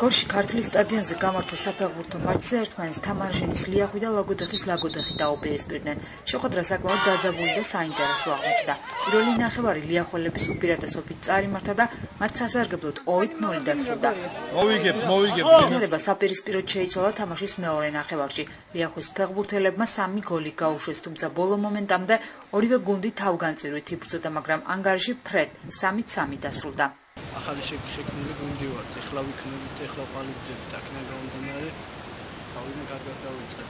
გორში ქართლის სტადიონზე გამართულ საფეხბურთო მატჩზე ერთმანეთს თამარაშენის ლიახვი და ლაგოდეხის ლაგოდეხი დაუპირისპირდნენ. შეხვედრა საკმაოდ დაძაბული და საინტერესო აღმოჩნდა. პირველი ნახევარი ლიახველების უპირატესობით წარიმართა და მათ სასარგებლოდ 2-0 დასრულდა. მოვიგებ. ვითარება საპირისპიროდ შეიცვალა თამაშის მეორე ნახევარში. ლიახვის ფეხბურთელებმა 3 გოლი გაუშვეს, თუმცა ბოლო მომენტამდე ორივე გუნდი თავგანწირვით იბრძოდა, მაგრამ ანგარიში ფრედ 3-3 დასრულდა. ახალი შექმნილი გუნდი ვართ, ეხლა ვიქნებით, ეხლა ყალიბდებით, აქედან გამომდინარე, თავიდან კარგად დავიწყეთ.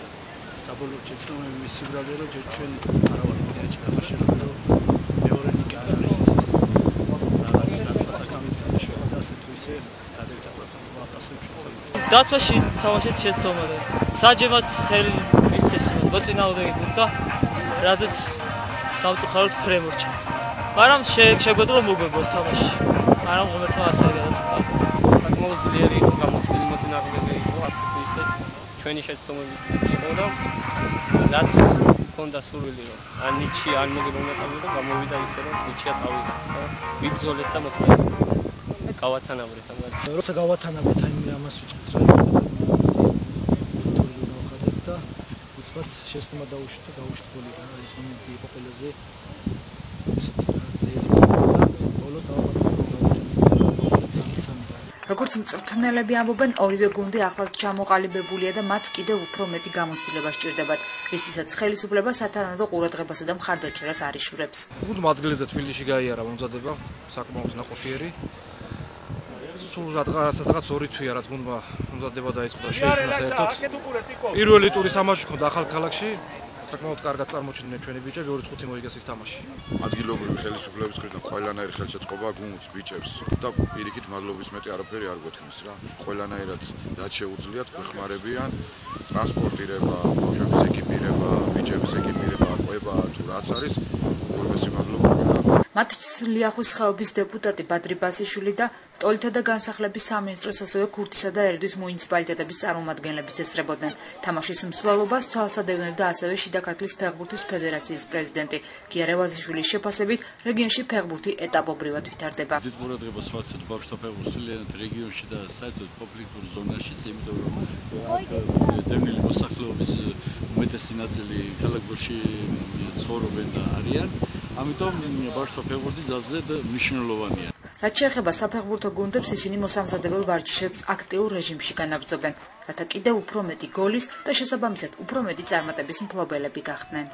საბოლოო შეცდომები მის სიბრალე რომ ჯერ ჩვენ არა ვართ მოდიაჩი თამაშები, რომ მეორე ლიგა არ არის ეს. რაღაც სასაკამით თამაშია და ასე თუ ისე გადავიდაყროთ ვაფასებ ჩვენ. დაცვაში თამაშეთ შეცდომა და საჯემაც ხელი მისცეს მოწინააღმდეგეებს და რაზეც სამწუხაროდ ფრემორჩა. მაგრამ შეგვეძლო მოგვებოს თამაში. მაგრამ ღმერთმა ასე გადაწყვეტა. საკმაოდ ძლიერი გამოცდილი მოწინააღმდეგე იყო, ასე თუ ისე ჩვენი შეცდომებით იყო და რაც ჰქონდა სურვილი რომ ან ნიჩი ან მოგებონატავდა და გამოვიდა ისე რომ ნიჩია წავიდა და ვიბრძოლეთ და მოხდა ეს. გავათანაბრეთ ამას. როცა გავათანაბრეთ აი მე ამას ვიტყვით რა თორე გავხადეთ და უცბად შეცდომა დაუშვით და გავუშვით გოლი რა ეს მომენტი იყო ყველაზე ესეთი ძლიერი და ბოლოს როგორც მწვრთნელები ამბობენ, ორივე გუნდი ახლად ჩამოყალიბებულია და მათ კიდევ უფრო მეტი გამოცდილება სჭირდებათ, რისთვისაც ხელისუფლება სათანადო ყურადღებასა და მხარდაჭერას არ იშურებს. გუნდმა ადგილზე თბილისში გაიარა მომზადება, საკმაოდ ნაყოფიერი. სულ სადღაც 2 თვეა რაც გუნდმა მომზადება დაიწყო და შეიქმნა საერთოდ. პირველი ტურის თამაში ჰქონდა ახალ ქალაქში. საკმაოდ კარგად წარმოჩინდნენ ჩვენი ბიჭები, 2-5 მოიგეს ის თამაში. ადგილობრივი ხელისუფლების მხრიდან ყველანაირი ხელშეწყობა გუნდს, ბიჭებს და პირიქით მადლობის მეტი არაფერი არ გვეთქმის რა. ყველანაირად რაც შეუძლიათ გვეხმარებიან, ტრანსპორტირება, ბავშვების ეკიპირება, ბიჭების ეკიპირება, ყვება თუ რაც არის, უღრმესი მადლობა ყველანაირად. მატჩს ლიახვის ხეობის დეპუტატი ბადრი ბასიშვილი და ტოლთა და განსახლების სამინისტროს, ასევე ქურთისა და ერთვის მუნიციპალიტეტების წარმომადგენლებიც ესწრებოდნენ. თამაშის მსვლელობას თვალსად ევნებდა ასევე შიდა ქართლის ფეხბურთის ფედერაციის პრეზიდენტი გია რევაზიშვილის შეფასებით, რეგიონში ფეხბურთი ეტაპობრივად ვითარდება. დიდ ყურადღებას ვაქცევთ ბავშვთა ფეხბურთს მთლიანად რეგიონში და საერთოდ კონფლიქტურ ზონაშიც, იმიტომ რომ დევნილი მოსახლეობის უმეტესი ნაწილი ქალაქებში ცხოვრობენ და არიან. ამიტომ ბავშვთა ფეხბურთი ძალზედ მნიშვნელოვანია. რაც შეეხება საფეხბურთო გუნდებს, ისინი მოსამზადებელ ვარჯიშებს აქტიურ რეჟიმში განაგრძობენ, რათა კიდევ უფრო მეტი გოლის და შესაბამისად უფრო მეტი წარმატების მფლობელები გახდნენ.